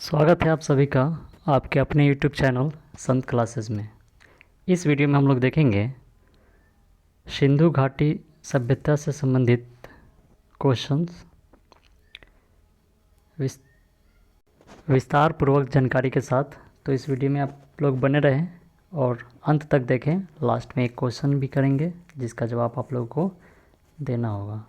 स्वागत है आप सभी का आपके अपने YouTube चैनल संत क्लासेस में। इस वीडियो में हम लोग देखेंगे सिंधु घाटी सभ्यता से संबंधित क्वेश्चंस विस्तार पूर्वक जानकारी के साथ। तो इस वीडियो में आप लोग बने रहें और अंत तक देखें। लास्ट में एक क्वेश्चन भी करेंगे जिसका जवाब आप लोगों को देना होगा।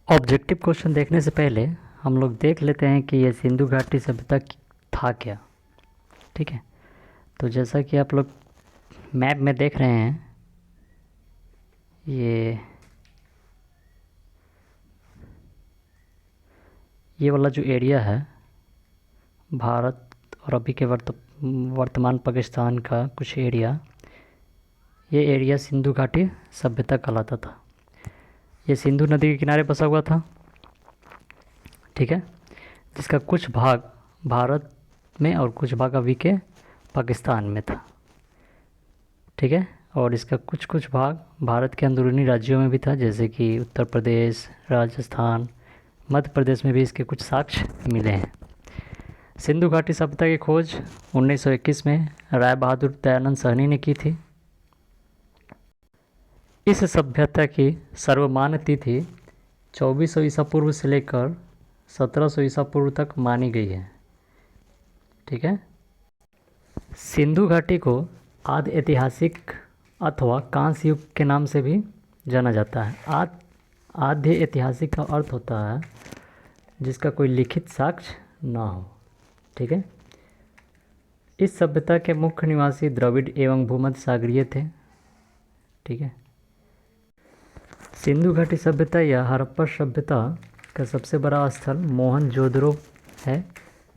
ऑब्जेक्टिव क्वेश्चन देखने से पहले हम लोग देख लेते हैं कि ये सिंधु घाटी सभ्यता था क्या। ठीक है, तो जैसा कि आप लोग मैप में देख रहे हैं, ये वाला जो एरिया है भारत और अभी के वर्तमान पाकिस्तान का कुछ एरिया, ये एरिया सिंधु घाटी सभ्यता कहलाता था। ये सिंधु नदी के किनारे बसा हुआ था। ठीक है, जिसका कुछ भाग भारत में और कुछ भाग अभी के पाकिस्तान में था। ठीक है, और इसका कुछ भाग भारत के अंदरूनी राज्यों में भी था, जैसे कि उत्तर प्रदेश, राजस्थान, मध्य प्रदेश में भी इसके कुछ साक्ष्य मिले हैं। सिंधु घाटी सभ्यता की खोज 1921 में राय बहादुर दयानंद साहनी ने की थी। इस सभ्यता की सर्वमान्य तिथि 2400 ईसा पूर्व से लेकर 1700 ईसा पूर्व तक मानी गई है। ठीक है, सिंधु घाटी को आदि ऐतिहासिक अथवा कांस्य युग के नाम से भी जाना जाता है। आद्य ऐतिहासिक का अर्थ होता है जिसका कोई लिखित साक्ष्य ना हो। ठीक है, इस सभ्यता के मुख्य निवासी द्रविड़ एवं भूमध्य सागरीय थे। ठीक है, सिंधु घाटी सभ्यता या हड़प्पा सभ्यता का सबसे बड़ा स्थल मोहनजोदड़ो है,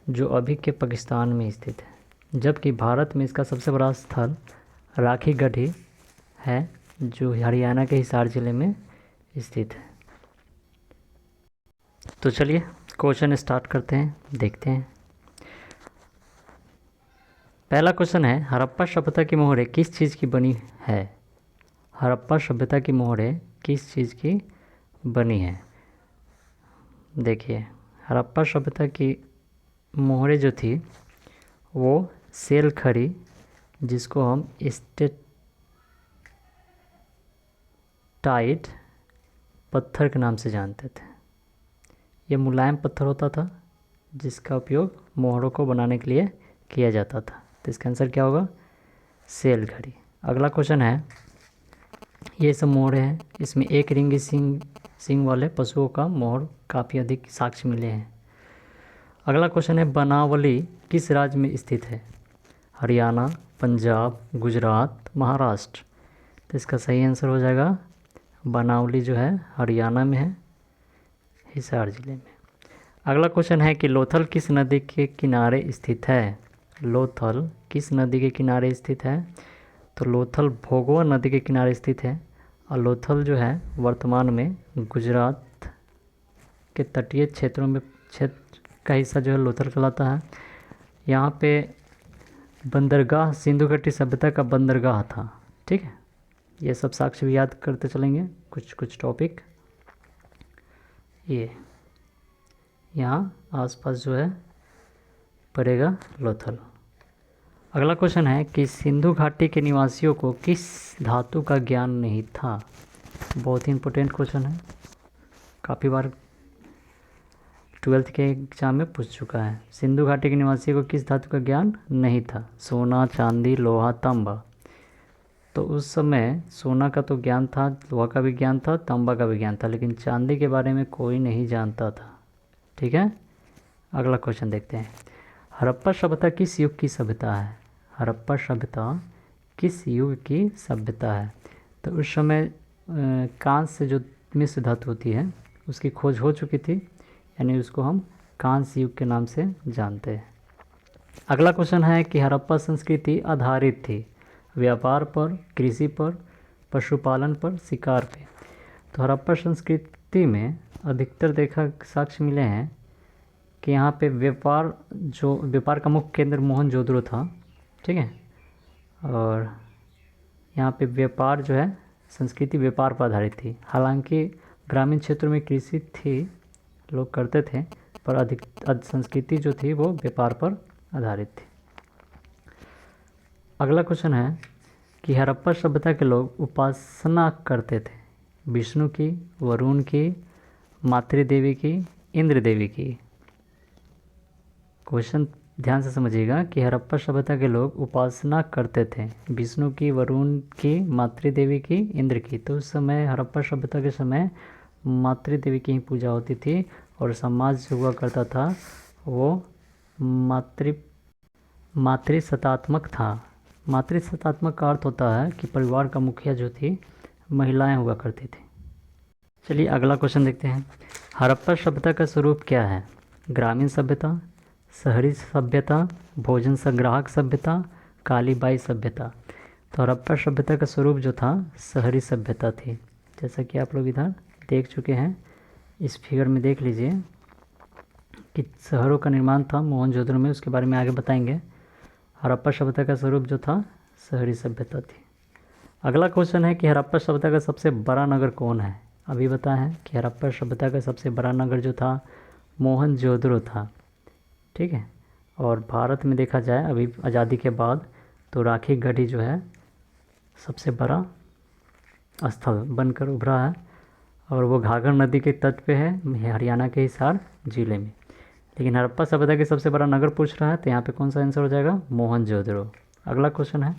जो अभी के पाकिस्तान में स्थित है, जबकि भारत में इसका सबसे बड़ा स्थल राखी गढ़ी है, जो हरियाणा के हिसार ज़िले में स्थित है। तो चलिए क्वेश्चन स्टार्ट करते हैं, देखते हैं। पहला क्वेश्चन है, हड़प्पा सभ्यता की मोहरें किस चीज़ की बनी है? हड़प्पा सभ्यता की मोहरें किस चीज़ की बनी है? देखिए, हड़प्पा सभ्यता की मोहरें जो थी वो सेल खड़ी, जिसको हम स्टेटाइट पत्थर के नाम से जानते थे। ये मुलायम पत्थर होता था जिसका उपयोग मोहरों को बनाने के लिए किया जाता था। तो इसका आंसर क्या होगा? सेल खड़ी। अगला क्वेश्चन है, ये सब मोहरें हैं, इसमें एक रिंगी सींग वाले पशुओं का मोहर काफ़ी अधिक साक्ष्य मिले हैं। अगला क्वेश्चन है, बनावली किस राज्य में स्थित है? हरियाणा, पंजाब, गुजरात, महाराष्ट्र। तो इसका सही आंसर हो जाएगा बनावली जो है हरियाणा में है, हिसार जिले में। अगला क्वेश्चन है कि लोथल किस नदी के किनारे स्थित है? लोथल किस नदी के किनारे स्थित है? तो लोथल भोगवा नदी के किनारे स्थित है, और लोथल जो है वर्तमान में गुजरात के तटीय क्षेत्रों में क्षेत्र का हिस्सा जो है लोथल कहलाता है। यहाँ पे बंदरगाह सिंधु घाटी सभ्यता का बंदरगाह था। ठीक है, ये सब साक्ष्य भी याद करते चलेंगे, कुछ टॉपिक। ये यहाँ आसपास जो है पड़ेगा लोथल। अगला क्वेश्चन है कि सिंधु घाटी के निवासियों को किस धातु का ज्ञान नहीं था? बहुत ही इम्पोर्टेंट क्वेश्चन है, काफ़ी बार 12th के एग्जाम में पूछ चुका है। सिंधु घाटी के निवासियों को किस धातु का ज्ञान नहीं था? सोना, चांदी, लोहा, तांबा। तो उस समय सोना का तो ज्ञान था, लोहा का भी ज्ञान था, तांबा का भी ज्ञान था, लेकिन चांदी के बारे में कोई नहीं जानता था। ठीक है, अगला क्वेश्चन देखते हैं। हड़प्पा सभ्यता किस युग की सभ्यता है? हड़प्पा सभ्यता किस युग की सभ्यता है? तो उस समय कांस्य जो मिश्र धातु होती है उसकी खोज हो चुकी थी, यानी उसको हम कांस्य युग के नाम से जानते हैं। अगला क्वेश्चन है कि हड़प्पा संस्कृति आधारित थी व्यापार पर, कृषि पर, पशुपालन पर, शिकार पे। तो हड़प्पा संस्कृति में अधिकतर साक्ष्य मिले हैं कि यहाँ पे व्यापार का मुख्य केंद्र मोहनजोदड़ो था। ठीक है, और यहाँ पे व्यापार जो है संस्कृति व्यापार पर आधारित थी। हालांकि ग्रामीण क्षेत्रों में कृषि थी, लोग करते थे, पर अधिक संस्कृति जो थी वो व्यापार पर आधारित थी। अगला क्वेश्चन है कि हड़प्पा सभ्यता के लोग उपासना करते थे विष्णु की, वरुण की, मातृदेवी की, इंद्र देवी की। क्वेश्चन ध्यान से समझिएगा कि हड़प्पा सभ्यता के लोग उपासना करते थे विष्णु की, वरुण की, मातृदेवी की, इंद्र की। तो उस समय हड़प्पा सभ्यता के समय मातृदेवी की ही पूजा होती थी और समाज जो हुआ करता था वो मातृसत्तात्मक था। मातृसत्तात्मक का अर्थ होता है कि परिवार का मुखिया जो थी महिलाएं हुआ करती थी। चलिए अगला क्वेश्चन देखते हैं। हड़प्पा सभ्यता का स्वरूप क्या है? ग्रामीण सभ्यता, शहरी सभ्यता, भोजन संग्राहक सभ्यता, कालीबाई सभ्यता। तो हड़प्पा सभ्यता का स्वरूप जो था शहरी सभ्यता थी, जैसा कि आप लोग इधर देख चुके हैं। इस फिगर में देख लीजिए कि शहरों का निर्माण था मोहनजोदड़ो में, उसके बारे में आगे बताएंगे। हड़प्पा सभ्यता का स्वरूप जो था शहरी सभ्यता थी। अगला क्वेश्चन है कि हड़प्पा सभ्यता का सबसे बड़ा नगर कौन है? अभी बताया है कि हड़प्पा सभ्यता का सबसे बड़ा नगर जो था मोहनजोदड़ो था। ठीक है, और भारत में देखा जाए अभी आज़ादी के बाद तो राखी गढ़ी जो है सबसे बड़ा स्थल बनकर उभरा है और वो घाघर नदी के तट पे है, हरियाणा के हिसार ज़िले में। लेकिन हड़प्पा सभ्यता के सबसे बड़ा नगर पूछ रहा है तो यहाँ पे कौन सा आंसर हो जाएगा? मोहनजोदड़ो। अगला क्वेश्चन है,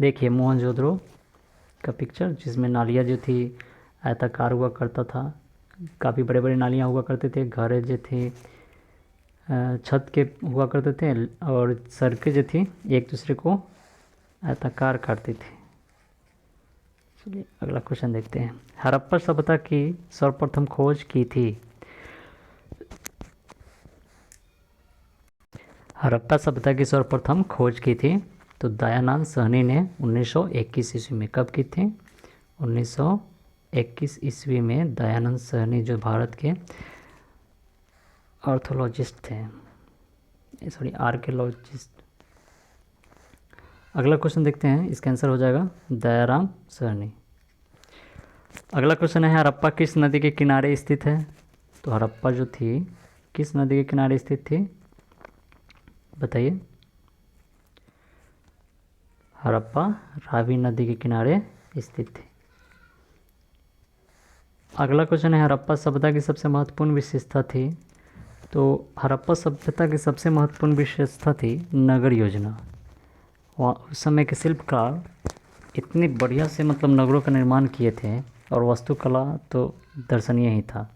देखिए मोहनजोदड़ो का पिक्चर जिसमें नालियाँ जो थी आयताकार हुआ करता था, काफ़ी बड़े बड़े नालियाँ हुआ करते थे, घर जो थे छत के हुआ करते थे और सड़कें जो थी एक दूसरे को आयताकार काटती थी। चलिए अगला क्वेश्चन देखते हैं। हड़प्पा सभ्यता की सर्वप्रथम खोज की थी? हड़प्पा सभ्यता की सर्वप्रथम खोज की थी तो दयानंद साहनी ने 1921 ईस्वी में। कब की थी? 1921 ईस्वी में दयानंद साहनी जो भारत के आर्कियोलॉजिस्ट थे, आर्कियोलॉजिस्ट। अगला क्वेश्चन देखते हैं, इसका आंसर हो जाएगा दयाराम साहनी। अगला क्वेश्चन है हड़प्पा किस नदी के किनारे स्थित है? तो हड़प्पा जो थी किस नदी के किनारे स्थित थी बताइए? हड़प्पा रावी नदी के किनारे स्थित थी। अगला क्वेश्चन है हड़प्पा सभ्यता की सबसे महत्वपूर्ण विशेषता थी? तो हड़प्पा सभ्यता की सबसे महत्वपूर्ण विशेषता थी नगर योजना। वहाँ उस समय के शिल्पकार इतनी बढ़िया से मतलब नगरों का निर्माण किए थे और वास्तुकला तो दर्शनीय ही था।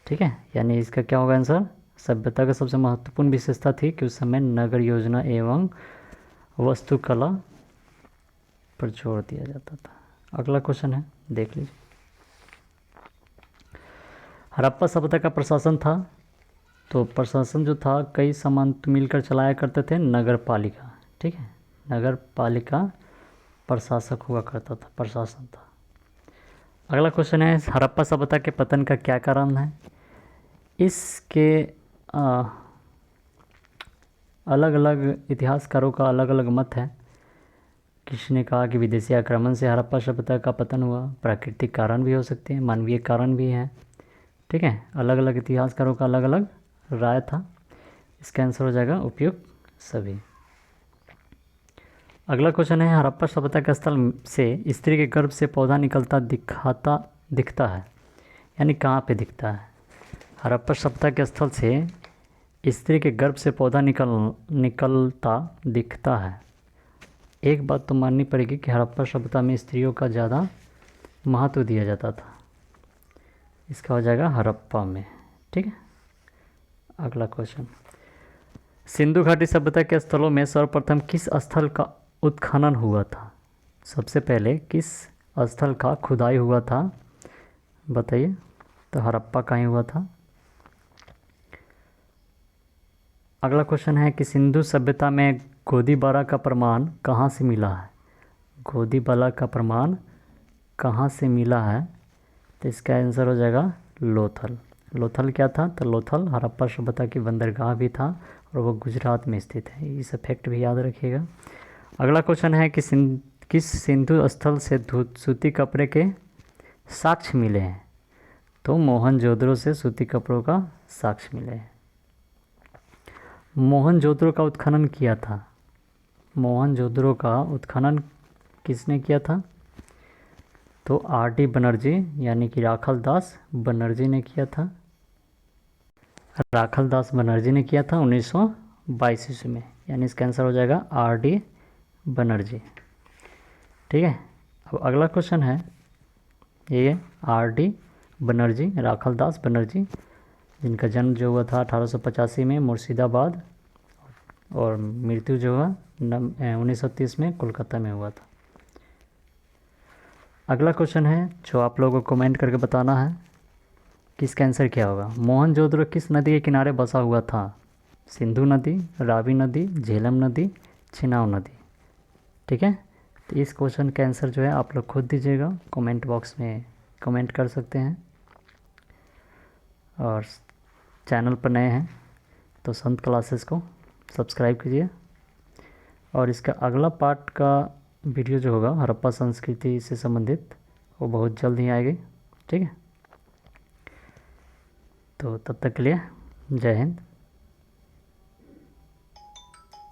ठीक है, यानी इसका क्या होगा आंसर? सभ्यता का सबसे महत्वपूर्ण विशेषता थी कि उस समय नगर योजना एवं वास्तुकला पर जोर दिया जाता था। अगला क्वेश्चन है, देख लीजिए। हड़प्पा सभ्यता का प्रशासन था? तो प्रशासन जो था कई सामंत मिलकर चलाया करते थे, नगर पालिका। ठीक है, नगर पालिका प्रशासक हुआ करता था, प्रशासन था। अगला क्वेश्चन है हड़प्पा सभ्यता के पतन का क्या कारण है? इसके अलग अलग इतिहासकारों का अलग अलग मत है। किसी ने कहा कि विदेशी आक्रमण से हड़प्पा सभ्यता का पतन हुआ, प्राकृतिक कारण भी हो सकते हैं, मानवीय कारण भी हैं। ठीक है, अलग अलग इतिहासकारों का अलग अलग राय था। इसका आंसर हो जाएगा उपयुक्त सभी। अगला क्वेश्चन है हड़प्पा सभ्यता के स्थल से स्त्री के गर्भ से पौधा निकलता दिखता है, यानी कहाँ पे दिखता है? हड़प्पा सभ्यता के स्थल से स्त्री के गर्भ से पौधा निकलता दिखता है। एक बात तो माननी पड़ेगी कि हड़प्पा सभ्यता में स्त्रियों का ज़्यादा महत्व दिया जाता था। इसका हो जाएगा हड़प्पा में। ठीक है, अगला क्वेश्चन, सिंधु घाटी सभ्यता के स्थलों में सर्वप्रथम किस स्थल का उत्खनन हुआ था? सबसे पहले किस स्थल का खुदाई हुआ था बताइए? तो हड़प्पा का ही हुआ था। अगला क्वेश्चन है कि सिंधु सभ्यता में गोदीबारा का प्रमाण कहाँ से मिला है? गोदीबाला का प्रमाण कहाँ से मिला है? तो इसका आंसर हो जाएगा लोथल। लोथल क्या था? तो लोथल हड़प्पा सभ्यता की बंदरगाह भी था और वो गुजरात में स्थित है। इस फैक्ट भी याद रखिएगा। अगला क्वेश्चन है कि किस सिंधु स्थल से सूती कपड़े के साक्ष्य मिले हैं? तो मोहनजोदड़ो से सूती कपड़ों का साक्ष्य मिले हैं। मोहनजोदड़ो का उत्खनन किया था, मोहनजोदड़ो का उत्खनन किसने किया था? तो R.D. बनर्जी यानी कि राखालदास बनर्जी ने किया था। राखालदास बनर्जी ने किया था 1922 ईस्वी में, यानी इसका आंसर हो जाएगा R.D. बनर्जी। ठीक है, अब अगला क्वेश्चन है ये R.D. बनर्जी, राखालदास बनर्जी, जिनका जन्म जो हुआ था 1885 में मुर्शिदाबाद और मृत्यु जो हुआ 1930 में कोलकाता में हुआ था। अगला क्वेश्चन है जो आप लोगों को कमेंट करके बताना है कि इसका आंसर क्या होगा। मोहनजोदड़ो किस नदी के किनारे बसा हुआ था? सिंधु नदी, रावी नदी, झेलम नदी, चिनाब नदी। ठीक है, तो इस क्वेश्चन का आंसर जो है आप लोग खुद दीजिएगा, कमेंट बॉक्स में कमेंट कर सकते हैं। और चैनल पर नए हैं तो संत क्लासेस को सब्सक्राइब कीजिए। और इसका अगला पार्ट का वीडियो जो होगा हड़प्पा संस्कृति से संबंधित, वो बहुत जल्द ही आएगी। ठीक है, तो तब तक के लिए जय हिंद।